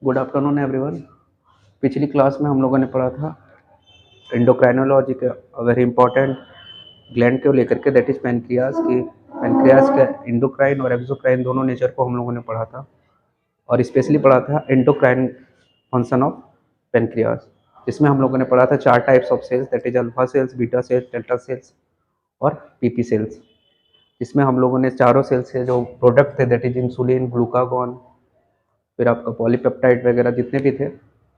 Good afternoon everyone. पिछली class में हम लोगों ने पढ़ा था एंडोक्राइनोलॉजी का वेरी इंपॉर्टेंट ग्लैंड को लेकर के, दैट इज पैनक्रियाज की। पैनक्रियाज के इंडोक्राइन और एक्सोक्राइन दोनों नेचर को हम लोगों ने पढ़ा था, और स्पेशली पढ़ा था एंडोक्राइन फंक्शन ऑफ पैनक्रियाज, जिसमें हम लोगों ने पढ़ा था 4 types of cells, that is alpha cells, beta cells, delta cells और पीपी सेल्स। जिसमें हम लोगों ने चारों सेल्स से जो प्रोडक्ट थे, दैट इज इंसुलिन, ग्लूकागॉन, फिर आपका पॉलीपेप्टाइड वगैरह जितने भी थे,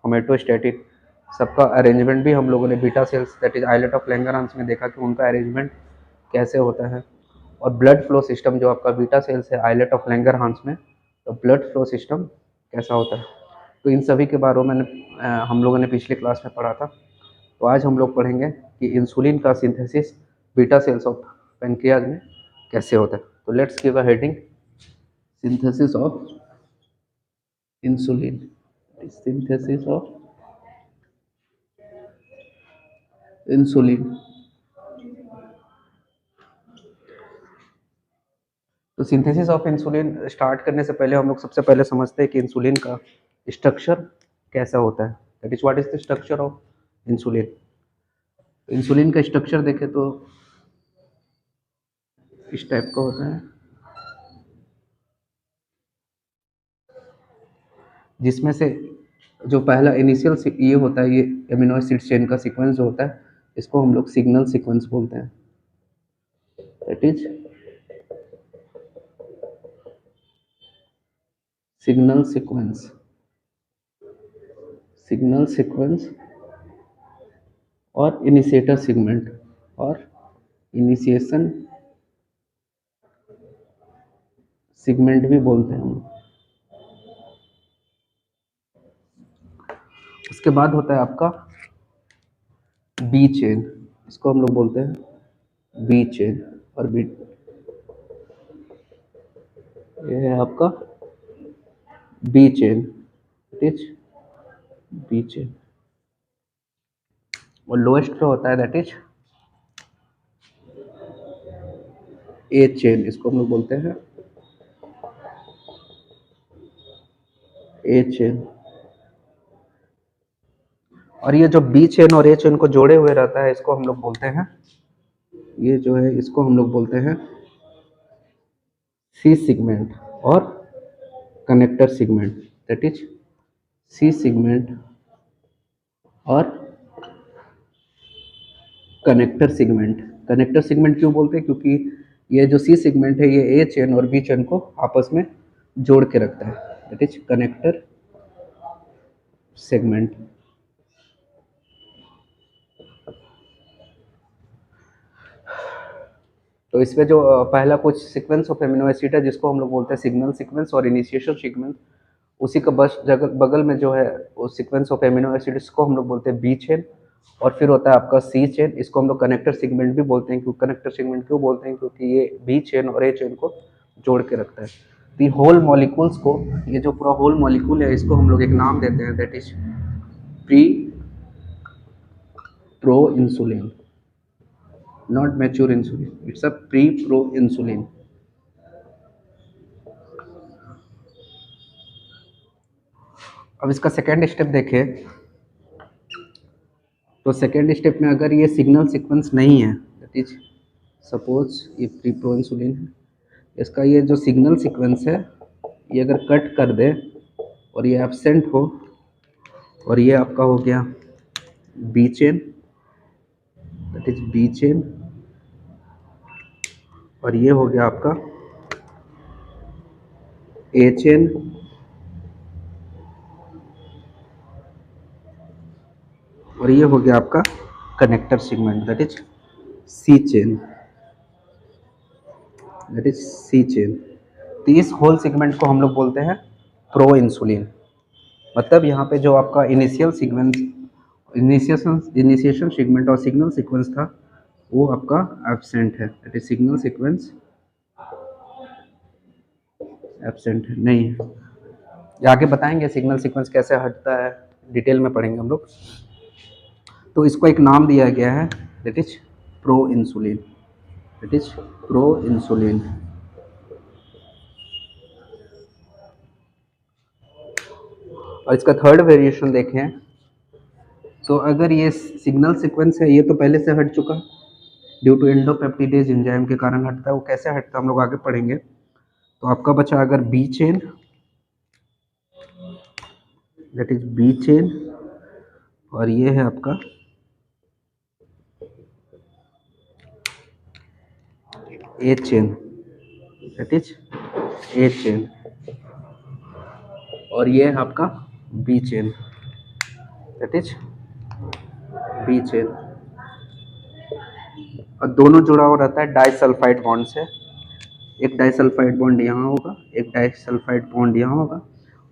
होमेटोस्टैटिन, सबका अरेंजमेंट भी हम लोगों ने beta cells that is islet of Langerhans में देखा कि उनका अरेंजमेंट कैसे होता है। और ब्लड फ्लो सिस्टम जो आपका बीटा सेल्स है आइलेट ऑफ लैंगरहांस में, तो ब्लड फ्लो सिस्टम कैसा होता है, तो इन सभी के बारे में हम लोगों ने पिछले क्लास में पढ़ा था। तो आज हम लोग पढ़ेंगे कि इंसुलिन का synthesis beta cells of pancreas में कैसे होता है। तो let's give a heading, synthesis of insulin, synthesis of insulin। तो सिंथेसिस ऑफ इंसुलिन स्टार्ट करने से पहले हम लोग सबसे पहले समझते हैं कि इंसुलिन का स्ट्रक्चर कैसा होता है, that is what is the structure of insulin. Insulin का स्ट्रक्चर देखें तो इस टाइप का होता है, जिसमें से जो पहला इनिशियल ये होता है, ये एमिनो एसिड चेन का सीक्वेंस जो होता है, इसको हम लोग सिग्नल सीक्वेंस बोलते हैं, that is signal sequence. Signal sequence और इनिशिएटर सेगमेंट और इनिशिएशन सेगमेंट भी बोलते हैं हम लोग। उसके बाद होता है आपका बी चेन, इसको हम लोग बोलते हैं बी चेन। और बी ये है आपका B chain, it is B chain. और लोएस्ट पे होता है दैट इज ए चेन, इसको हम लोग बोलते हैं ए चेन। और ये जो बी चेन और ए चेन को जोड़े हुए रहता है, इसको हम लोग बोलते हैं, ये जो है इसको हम लोग बोलते हैं सी सेगमेंट और connector segment, that is C segment और कनेक्टर सेगमेंट। कनेक्टर सेगमेंट क्यों बोलते हैं, क्योंकि ये जो सी सेगमेंट है ये ए चेन और बी चेन को आपस में जोड़ के रखता है, दैट इज कनेक्टर सेगमेंट। तो इसमें जो पहला कुछ सीक्वेंस ऑफ एमिनो एसिड है, जिसको हम लोग बोलते हैं सिग्नल सीक्वेंस और इनिशिएशन सीक्वेंस, उसी का बस बगल में जो है वो सीक्वेंस ऑफ एमिनो एसिड, इसको हम लोग बोलते हैं बी चेन। और फिर होता है आपका सी चेन, इसको हम लोग कनेक्टर सेगमेंट भी बोलते हैं। क्योंकि कनेक्टर सेगमेंट क्यों बोलते हैं, क्योंकि ये बी चेन और ए चेन को जोड़ के रखता है। दी होल मॉलिक्यूल्स को, ये जो पूरा होल मॉलिक्यूल है, इसको हम लोग एक नाम देते हैं, that is pre pro insulin, not mature insulin, it's a pre pro insulin. अब इसका सेकेंड स्टेप देखें, तो सेकेंड स्टेप में अगर ये सिग्नल सीक्वेंस नहीं है, दैट इज सपोज ये प्री प्रो इंसुलिन है, इसका ये जो सिग्नल सीक्वेंस है ये अगर कट कर दे और ये एब्सेंट हो, और ये आपका हो गया B chain, that is B chain, और ये हो गया आपका ए चेन, और ये हो गया आपका connector segment, that is C chain, that is C chain. तो इस होल सेगमेंट को हम लोग बोलते हैं प्रो इंसुलिन। मतलब यहाँ पे जो आपका इनिशियल सीक्वेंस, इनिशिएशन सेगमेंट और सिग्नल सीक्वेंस था, वो आपका एब्सेंट है, that is signal sequence absent है, नहीं है। आगे बताएंगे सिग्नल सीक्वेंस कैसे हटता है, डिटेल में पढ़ेंगे हम लोग। तो इसको एक नाम दिया गया है, that is pro insulin, that is pro insulin. और इसका थर्ड वेरिएशन देखें तो अगर ये सिग्नल सीक्वेंस है, ये तो पहले से हट चुका, ड्यू टू एंडोपेप्टिडेज एंजाइम के कारण हटता है। वो कैसे हटता है हम लोग आगे पढ़ेंगे। तो आपका बचा अगर B chain, that is B chain, और ये है आपका A chain, that is A chain, और ये है आपका B chain, that is B chain. और दोनों जुड़ा हुआ रहता है डाइसल्फाइड बॉन्ड से। एक डाइसल्फाइड बॉन्ड यहाँ होगा, एक डाइसल्फाइड बॉन्ड यहाँ होगा,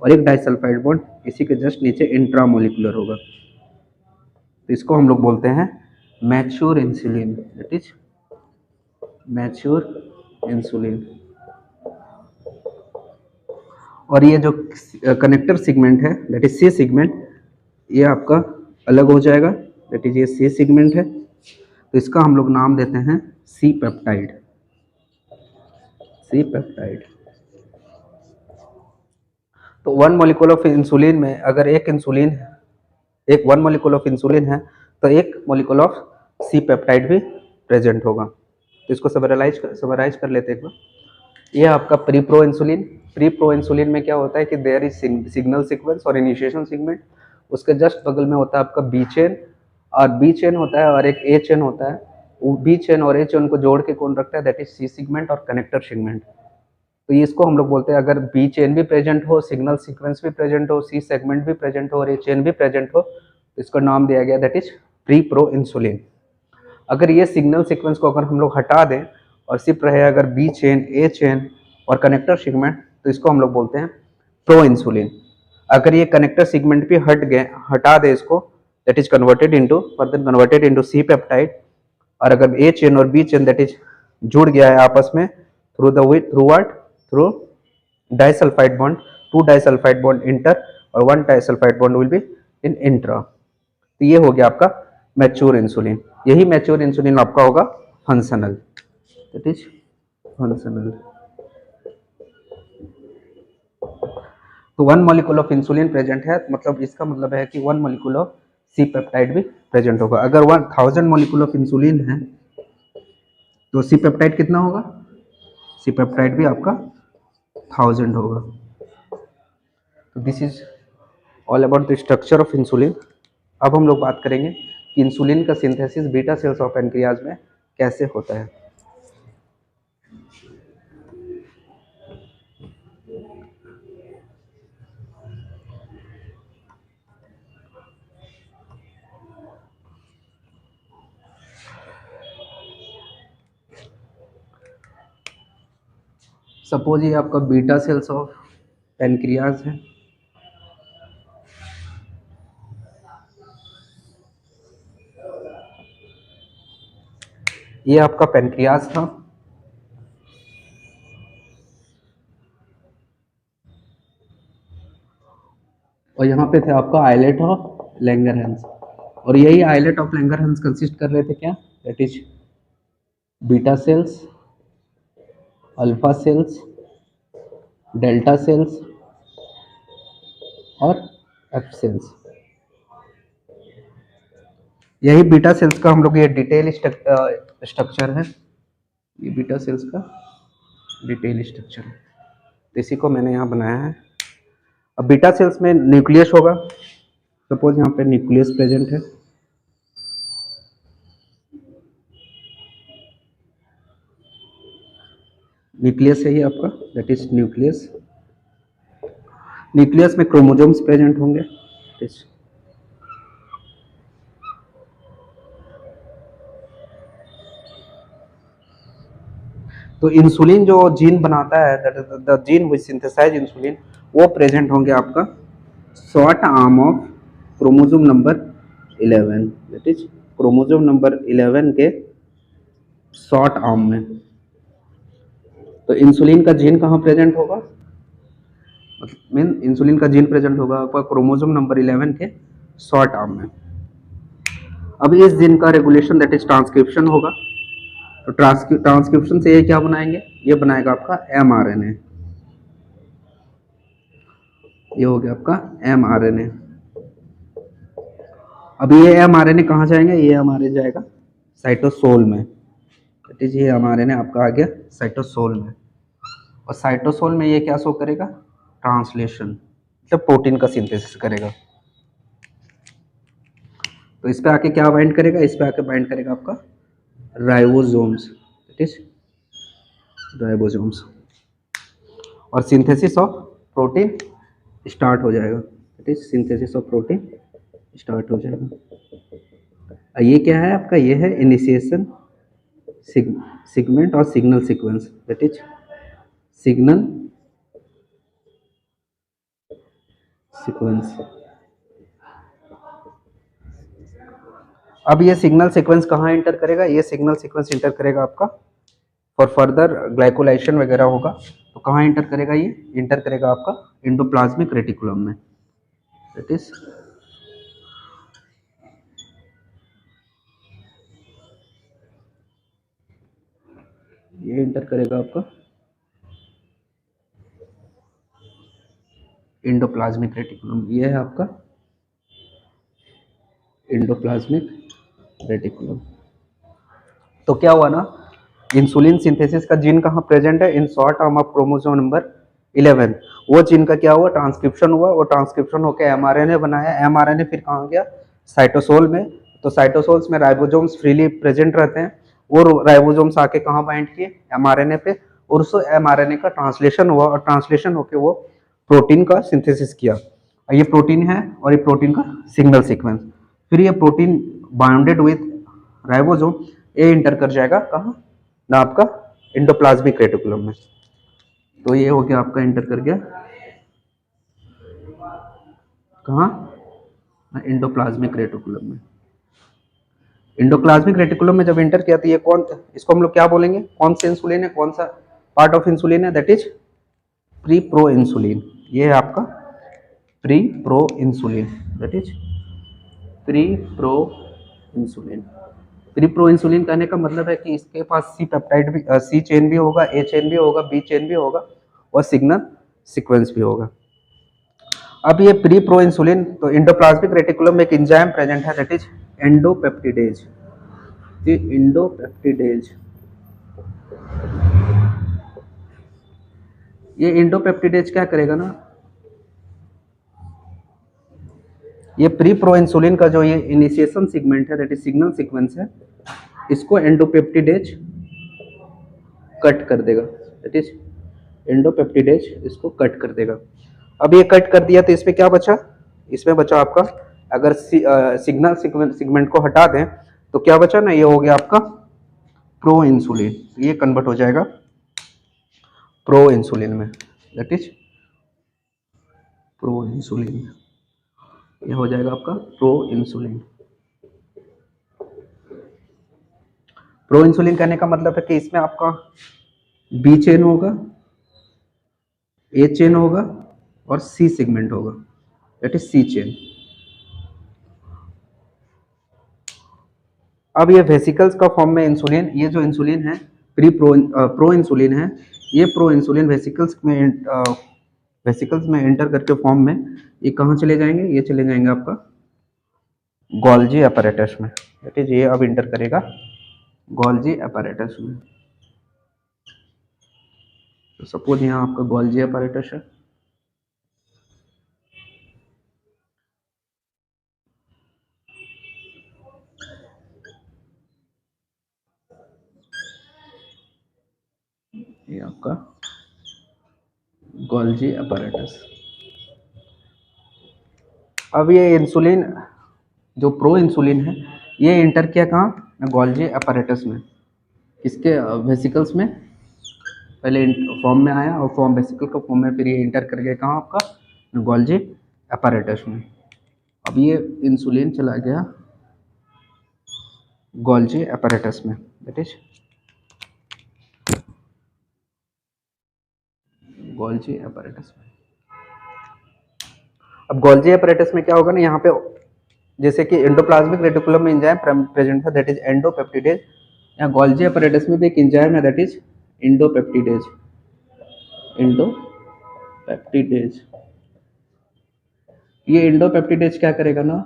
और एक डाइसल्फाइड बॉन्ड इसी के जस्ट नीचे इंट्रामोलिकुलर होगा। तो इसको हम लोग बोलते हैं mature insulin, that is mature insulin. और ये जो कनेक्टर सेगमेंट है, दैट इज सी सेगमेंट, ये आपका अलग हो जाएगा, दैट इज ये सी सेगमेंट है। तो इसका हम लोग नाम देते हैं सी पेप्टाइड, सी पेप्टाइड। तो वन मॉलिक्यूल ऑफ इंसुलिन में अगर एक इंसुलिन है, एक वन मॉलिक्यूल ऑफ इंसुलिन है, तो एक मॉलिक्यूल ऑफ सी पेप्टाइड भी प्रेजेंट होगा। तो इसको समराइज कर लेते हैं एक बार। ये आपका pre pro insulin. Pre pro insulin में क्या होता है कि देयर इज सिग्नल सीक्वेंस और इनिशिएशन सेगमेंट, उसके जस्ट बगल में होता है आपका बी चेन, और बी चेन होता है और एक ए चेन होता है। वो बी चेन और ए चेन को जोड़ के कौन रखता है, दैट इज सी सेगमेंट और कनेक्टर सेगमेंट। तो ये इसको हम लोग बोलते हैं, अगर बी चेन भी प्रेजेंट हो, सिग्नल सीक्वेंस भी प्रेजेंट हो, सी सेगमेंट भी प्रेजेंट हो और ए चेन भी प्रेजेंट हो, तो इसका नाम दिया गया that is pre pro insulin. अगर ये सिग्नल सीक्वेंस को अगर हम लोग हटा दें और सिर्फ रहे अगर बी चेन, ए चेन और कनेक्टर सेगमेंट, तो इसको हम लोग बोलते हैं प्रो इंसुलिन। अगर ये कनेक्टर सेगमेंट भी हटा दे इसको, that is further converted into C peptide. और अगर ए चेन और बी चेन दैट इज जुड़ गया है आपस में through disulphide bond, two disulphide bond inter और one disulphide bond will be in intra. तो ये हो गया आपका मैच्योर इंसुलिन। यही मैच्योर इंसुलिन आपका होगा फंक्शनल, दैट इज फंक्शनल। तो one molecule of insulin present है, मतलब इसका मतलब है कि one molecule of C peptide भी प्रेजेंट होगा। अगर 1000 मॉलिक्यूल ऑफ इंसुलिन है तो सी पेप्टाइड कितना होगा, सी पेप्टाइड भी आपका 1000 होगा। तो this is all about the structure of insulin. अब हम लोग बात करेंगे कि इंसुलिन का synthesis beta cells of pancreas में कैसे होता है। सपोज ये आपका बीटा सेल्स ऑफ पैनक्रियाज है। ये आपका पैनक्रियाज था, और यहाँ पे थे आपका आइलेट ऑफ लैंगरहैंस। और यही आइलेट ऑफ लैंगरहैंस कंसिस्ट कर रहे थे क्या, that is beta cells, alpha cells, delta cells और एफ सेल्स। यही बीटा सेल्स का हम लोग ये डिटेल स्ट्रक्चर है, ये बीटा सेल्स का डिटेल स्ट्रक्चर है। तो इसी को मैंने यहाँ बनाया है। अब बीटा सेल्स में न्यूक्लियस होगा। सपोज यहाँ पे न्यूक्लियस प्रेजेंट है, न्यूक्लियस है ये आपका, दैट इज न्यूक्लियस। न्यूक्लियस में क्रोमोसोम्स प्रेजेंट होंगे। तो इंसुलिन जो जीन बनाता है, the gene which synthesise insulin, वो प्रेजेंट होंगे आपका short arm of chromosome number 11, that is chromosome number 11 के शॉर्ट आर्म में। तो इंसुलिन का जीन कहाँ प्रेजेंट होगा, इंसुलिन का जीन प्रेजेंट होगा आपका क्रोमोसोम नंबर 11 के शॉर्ट आर्म में। अब इस जीन का रेगुलेशन दैट इज ट्रांसक्रिप्शन होगा। तो ट्रांसक्रिप्शन से ये क्या बनाएंगे, ये बनाएगा आपका mRNA। ये हो गया आपका mRNA। अब ये mRNA कहाँ जाएंगे, ये हमारे जाएगा साइटोसोल में। दैट इज ये mRNA आपका आ गया साइटोसोल में, और साइटोसोल में ये क्या शो करेगा, ट्रांसलेशन, मतलब प्रोटीन का सिंथेसिस करेगा। तो इस पे आके क्या बाइंड करेगा, इस पे आके बाइंड करेगा आपका राइबोसोम्स, दैट इज राइबोसोम्स, और सिंथेसिस ऑफ प्रोटीन स्टार्ट हो जाएगा। That is synthesis of protein start हो जाएगा। ये क्या है आपका, ये है इनिशिएशन सेगमेंट और signal sequence, that is signal sequence. अब ये सिग्नल सीक्वेंस कहाँ इंटर करेगा, ये सिग्नल सीक्वेंस इंटर करेगा आपका फॉर फर्दर ग्लाइकोलाइजेशन वगैरह होगा तो कहाँ इंटर करेगा, ये इंटर करेगा आपका एंडोप्लाज्मिक रेटिकुलम में, दैट इज ये इंटर करेगा आपका एंडोप्लाज्मिक रेटिकुलम। ये है आपका एंडोप्लाज्मिक रेटिकुलम। तो क्या हुआ ना, इंसुलिन सिंथेसिस का जीन कहाँ प्रेजेंट है, in short arm of chromosome number 11। वो जीन का क्या हुआ, ट्रांसक्रिप्शन हुआ, वो ट्रांसक्रिप्शन होकर एमआरएनए बनाया, एमआरएनए फिर कहाँ गया, साइटोसोल में। तो साइटोसोल्स में राइबोसोम्स फ्रीली प्रेजेंट रहते हैं, वो राइबोसोम्स आके कहाँ बाइंड किए, एमआरएनए पे, और उस एमआरएनए का ट्रांसलेशन हुआ, और ट्रांसलेशन होकर वो प्रोटीन का सिंथेसिस किया। ये प्रोटीन है, और ये प्रोटीन का सिग्नल सीक्वेंस। फिर ये प्रोटीन बाउंडेड विथ राइबोसोम ये इंटर कर जाएगा कहाँ ना, आपका एंडोप्लाज्मिक रेटिकुलम में। तो ये हो गया आपका इंटर कर गया कहाँ, एंडोप्लाज्मिक रेटिकुलम में। एंडोप्लाज्मिक रेटिकुलम में जब इंटर किया तो ये कौन, इसको हम लोग क्या बोलेंगे, कौन सा इंसुलिन है, कौन सा पार्ट ऑफ इंसुलिन है, that is pre pro insulin. ये है आपका pre pro insulin, that is pre pro insulin. Pre pro insulin कहने का मतलब है कि इसके पास सी पेप्टाइड भी, सी चेन भी होगा, ए चेन भी होगा, बी चेन भी होगा, और सिग्नल सीक्वेंस भी होगा। अब ये प्री प्रो इंसुलिन, तो एंडोप्लाज्मिक रेटिकुलम में एक एंजाइम प्रेजेंट है, दैट इज एंडोपेप्टिडेज। ये एंडोपेप्टिडेज, ये एंडोपेप्टिडेज क्या करेगा ना, ये प्री प्रो इंसुलिन का जो ये इनिशिएशन सेगमेंट है, दैट इज सिग्नल सीक्वेंस है, इसको एंडोपेप्टिडेज कट कर देगा, दैट इज एंडोपेप्टिडेज इसको कट कर देगा। अब ये कट कर दिया तो इसमें क्या बचा, इसमें बचा आपका, अगर सिग्नल सेगमेंट को हटा दें तो क्या बचा ना, ये हो गया आपका प्रो इंसुलिन, ये कन्वर्ट हो जाएगा प्रो इंसुलिन में, दैट इज प्रो इंसुलिन, ये हो जाएगा आपका प्रो इंसुलिन। प्रो इंसुलिन कहने का मतलब है कि इसमें आपका बी चेन होगा, ए चेन होगा, और सी सेगमेंट होगा, दैट इज सी चेन। अब ये वेसिकल्स का फॉर्म में इंसुलिन, ये जो इंसुलिन है प्रो इंसुलिन है, ये प्रो इंसुलिन वेसिकल्स में एंटर करके फॉर्म में ये कहाँ चले जाएंगे, ये चले जाएंगे आपका गोल्जी अपैरेटस में, दैट इज ये अब इंटर करेगा गोल्जी अपैरेटस में। तो सपोज यहाँ आपका गोल्जी अपैरेटस है, ये आपका गोल्जी अपैरेटस। अब ये इंसुलिन जो प्रो इंसुलिन है ये इंटर किया कहाँ, गोल्जी अपैरेटस में, इसके वेसिकल्स में पहले फॉर्म में आया, और फॉर्म वेसिकल का फॉर्म में फिर ये इंटर कर गया कहाँ आपका गोल्जी अपैरेटस में। अब ये इंसुलिन चला गया गोल्जी अपैरेटस में, दैट इज गोल्जी अपैरेटस में। अब गोल्जी अपैरेटस में क्या होगा ना, यहाँ पे जैसे कि एंडोप्लाज्मिक रेटिकुलम में एंजाइम प्रेजेंट है, दैट इज एंडोपेप्टिडेज, यहाँ गोल्जी अपैरेटस में भी एक एंजाइम है, दैट इज एंडोपेप्टिडेज, एंडोपेप्टिडेज। ये इंडोपेप्टिडेज क्या करेगा ना,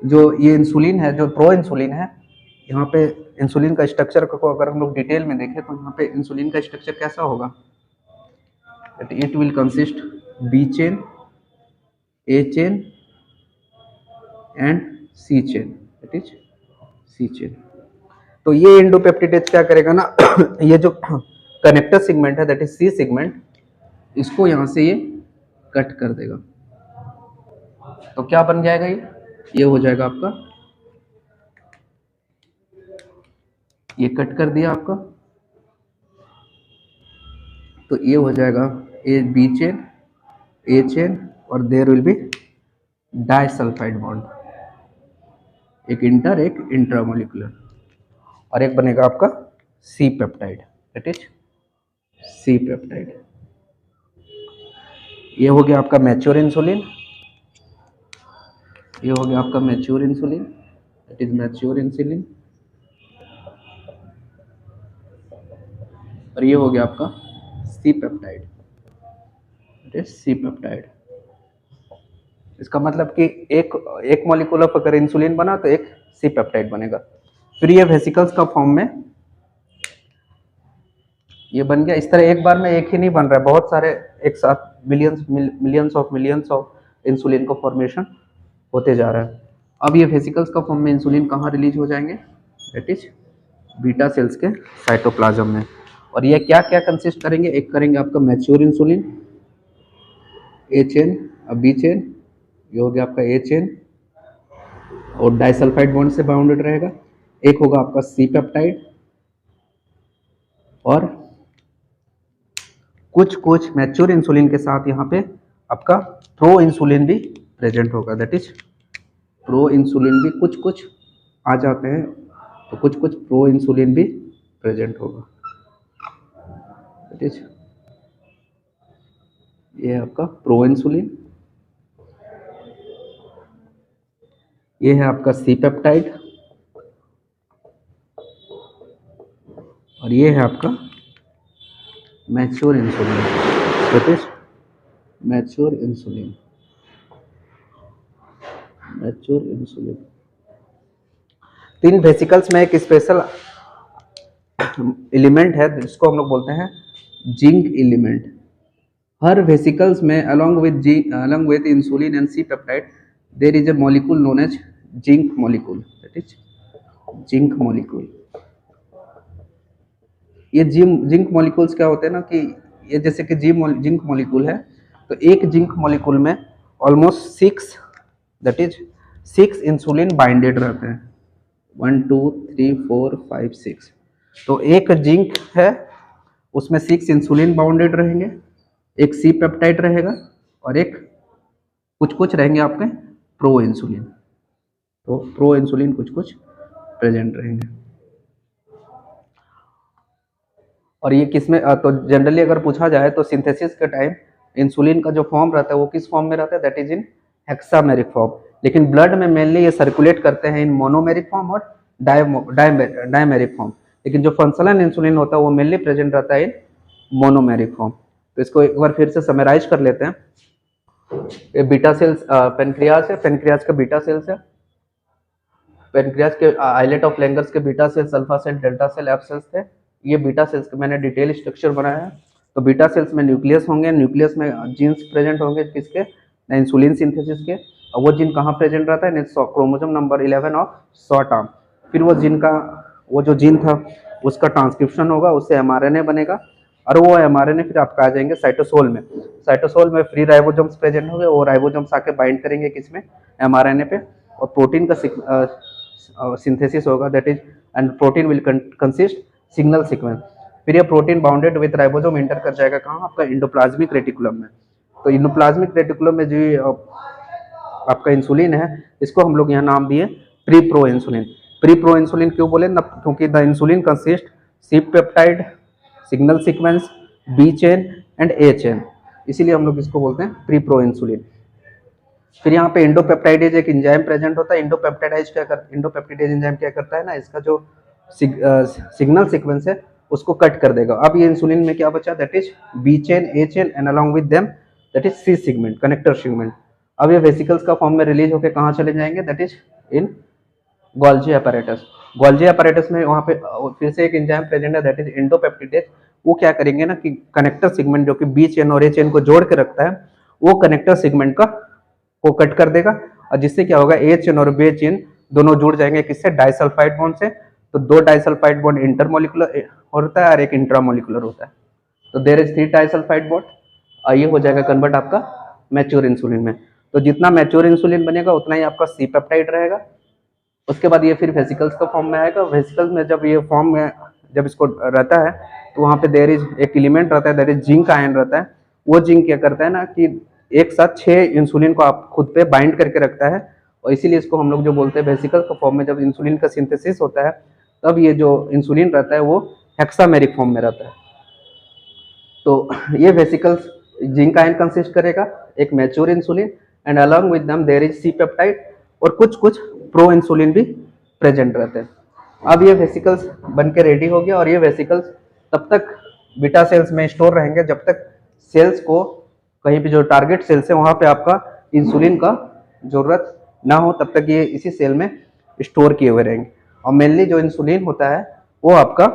जो ये इंसुलिन है, जो प्रो इंसुलिन है, यहाँ पे इंसुलिन का स्ट्रक्चर को अगर हम लोग डिटेल में देखें तो यहाँ पे इंसुलिन का स्ट्रक्चर कैसा होगा, it will consist B chain, A chain and C chain, it is C chain. तो ये इंडोपेप्टिडेज क्या करेगा ना ये जो कनेक्टर सेगमेंट है दैट इज सी सेगमेंट, इसको यहाँ से ये कट कर देगा। तो क्या बन जाएगा, ये हो जाएगा आपका, ये कट कर दिया आपका, तो ये हो जाएगा A B chain, A chain, और there will be disulphide bond, एक इंटर एक इंट्रामोलिकुलर, और एक बनेगा आपका C peptide, that is C peptide. ये हो गया आपका मैच्योर इंसुलिन, ये हो गया आपका mature insulin, that is mature insulin, और ये हो गया आपका C peptide, that is C peptide. इसका मतलब कि एक मॉलिक्यूल ऑफ अगर इंसुलिन बना तो एक सी पेप्टाइड बनेगा। फिर ये वेसिकल्स का फॉर्म में ये बन गया। इस तरह एक बार में एक ही नहीं बन रहा है, बहुत सारे एक साथ मिलियंस ऑफ इंसुलिन का फॉर्मेशन होते जा रहा है। अब ये वेसिकल्स का फॉर्म में इंसुलिन कहाँ रिलीज हो जाएंगे, दैट इज बीटा सेल्स के साइटोप्लाज्म में। और ये क्या क्या कंसिस्ट करेंगे, एक करेंगे आपका मैच्योर इंसुलिन, ए चेन, बी चेन, ये हो गया आपका ए चेन और डाइसल्फाइड बॉन्ड से बाउंडेड रहेगा। एक होगा आपका सी पेप्टाइड, और कुछ मैच्योर इंसुलिन के साथ यहाँ पे आपका प्रो इंसुलिन भी प्रेजेंट होगा, दैट इज प्रो इंसुलिन भी कुछ आ जाते हैं, तो कुछ प्रो इंसुलिन भी प्रेजेंट होगा, दैट इज ये है आपका प्रो इंसुलिन, ये है आपका सी पेप्टाइड, और ये है आपका mature insulin, that is mature insulin, mature insulin. तीन वेसिकल्स में एक स्पेशल एलिमेंट है जिसको हम लोग बोलते हैं जिंक एलिमेंट। हर वेसिकल्स में along with insulin and C peptide there is a molecule known as zinc molecule, that is zinc molecule। ये जिंक मॉलिक्यूल्स क्या होते हैं ना कि ये जैसे कि जिंक मॉलिक्यूल है, तो एक जिंक मॉलिक्यूल में ऑलमोस्ट 6 इंसुलिन बाइंडेड रहते हैं, 1 2 3 4 5 6। तो एक जिंक है उसमें 6 इंसुलिन बाउंडेड रहेंगे, एक सी पेप्टाइड रहेगा, और एक कुछ रहेंगे आपके प्रो इंसुलिन। तो प्रो इंसुलिन कुछ प्रेजेंट रहेंगे। और ये किसमें तो जनरली अगर पूछा जाए तो सिंथेसिस के टाइम इंसुलिन का जो फॉर्म रहता है वो किस फॉर्म में रहता है, दैट इज इन हेक्सामेरिक फॉर्म। लेकिन ब्लड में मेनली ये सर्कुलेट करते हैं इन मोनोमेरिक फॉर्म और डायमेरिक फॉर्म। लेकिन जो फंक्शनल इंसुलिन होता है वो मेनली प्रेजेंट रहता है इन मोनोमेरिक फॉर्म। तो इसको एक बार फिर से समराइज कर लेते हैं। ये बीटा सेल्स पेनक्रियाज है, पेनक्रियाज का बीटा सेल्स है, पेनक्रियाज के आइलेट ऑफ लैंगर्स के beta cells, alpha cell, delta cell, F cells थे। ये बीटा सेल्स का मैंने डिटेल स्ट्रक्चर बनाया है। तो बीटा सेल्स में न्यूक्लियस होंगे, न्यूक्लियस में जीन्स प्रेजेंट होंगे किसके, इंसुलिन सिंथेसिस के। और वो जीन कहाँ प्रेजेंट रहता है, chromosome number 11 of short arm. फिर वो जीन का वो जो जीन था उसका ट्रांसक्रिप्शन होगा, उससे एमआरएनए बनेगा, और वो एमआरएनए फिर आपका आ जाएंगे साइटोसोल में। साइटोसोल में फ्री राइबोसोम्स प्रेजेंट होंगे, वो राइबोसोम्स आके बाइंड करेंगे किसमें, एमआरएनए पे, और प्रोटीन का सिंथेसिस होगा, that is and protein will consist signal sequence. फिर ये protein bounded with ribosome inter कर जाएगा कहाँ, आपका इंडोप्लाज्मिक रेटिकुलम में। तो इंडोप्लाज्मिक रेटिकुलम में जो आपका इंसुलिन है, इसको हम लोग यहाँ नाम दिए pre pro insulin. Pre pro insulin क्यों बोले ना, क्योंकि the insulin consist C peptide, signal sequence, B chain and A chain, इसीलिए हम लोग इसको बोलते हैं प्री प्रो इंसुलिन। फिर यहाँ पे इंडोपेप्टाइडेज एक एंजाइम प्रेजेंट होता है। इंडोपेप्टाइडेज एंजाइम क्या करता है ना, इसका जो सिग्नल सीक्वेंस है उसको कट कर देगा। अब ये इंसुलिन में क्या बचा, that is B chain, A chain and along with them that is C segment, connector segment. अब ये वेसिकल्स का फॉर्म में रिलीज होकर कहाँ चले जाएंगे, that is in Golgi apparatus. Golgi apparatus में वहाँ पे फिर से एक एंजाइम प्रेजेंट है, दैट इज एंडोपेप्टिडेज। वो क्या करेंगे ना कि कनेक्टर सेगमेंट जो कि बी चेन और ए चेन को जोड़ के रखता है, वो कनेक्टर सेगमेंट का को कट कर देगा, और जिससे क्या होगा, ए चेन और बी चेन दोनों जुड़ जाएंगे किससे, डाइसल्फाइड बॉन्ड से। तो दो डाइसल्फाइड बॉन्ड इंटरमोलिकुलर होता है और एक इंट्रामोलिकुलर होता है। तो देयर इज 3 डाइसल्फाइड बॉन्ड, और ये हो जाएगा कन्वर्ट आपका मैच्योर इंसुलिन में। तो जितना मैच्योर इंसुलिन बनेगा उतना ही आपका सी पेप्टाइड रहेगा। उसके बाद ये फिर वेसिकल्स का फॉर्म में आएगा। वेसिकल्स में जब ये फॉर्म में जब इसको रहता है तो वहाँ पे देयर इज एक एलिमेंट रहता है, देयर इज जिंक आयन रहता है। वो जिंक क्या करता है ना कि एक साथ 6 इंसुलिन को आप खुद पे बाइंड करके रखता है, और इसीलिए इसको हम लोग जो बोलते हैं वेसिकल का फॉर्म में जब इंसुलिन का सिंथेसिस होता है तब ये जो इंसुलिन रहता है वो हेक्सामेरिक फॉर्म में रहता है। तो ये वेसिकल्स जिंक आयन कंसिस्ट करेगा, एक mature insulin, and along with them there is C peptide, और कुछ कुछ प्रो इंसुलिन भी प्रेजेंट रहते हैं। अब ये वेसिकल्स बन के रेडी हो गया, और ये वेसिकल्स तब तक बीटा सेल्स में स्टोर रहेंगे जब तक सेल्स को कहीं भी जो टारगेट सेल्स है वहाँ पे आपका इंसुलिन का जरूरत ना हो, तब तक ये इसी सेल में स्टोर किए हुए रहेंगे। और मेनली जो इंसुलिन होता है वो आपका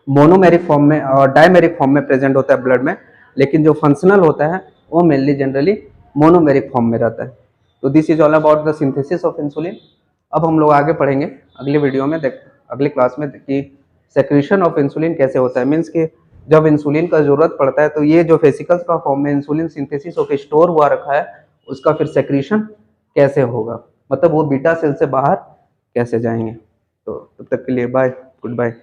मोनोमेरिक फॉर्म में और डायमेरिक फॉर्म में प्रेजेंट होता है ब्लड में, लेकिन जो फंक्शनल होता है वो मेनली जनरली मोनोमेरिक फॉर्म में रहता है। तो this is all about the synthesis of insulin. अब हम लोग आगे पढ़ेंगे अगले वीडियो में, अगले क्लास में, कि सेक्रेशन ऑफ इंसुलिन कैसे होता है। मीन्स कि जब इंसुलिन का जरूरत पड़ता है तो ये जो वेसिकल्स का फॉर्म में इंसुलिन सिंथेसिस होकर स्टोर हुआ रखा है उसका फिर सेक्रेशन कैसे होगा, मतलब वो बीटा सेल से बाहर कैसे जाएंगे। तो तब तक के लिए बाय, गुड बाय।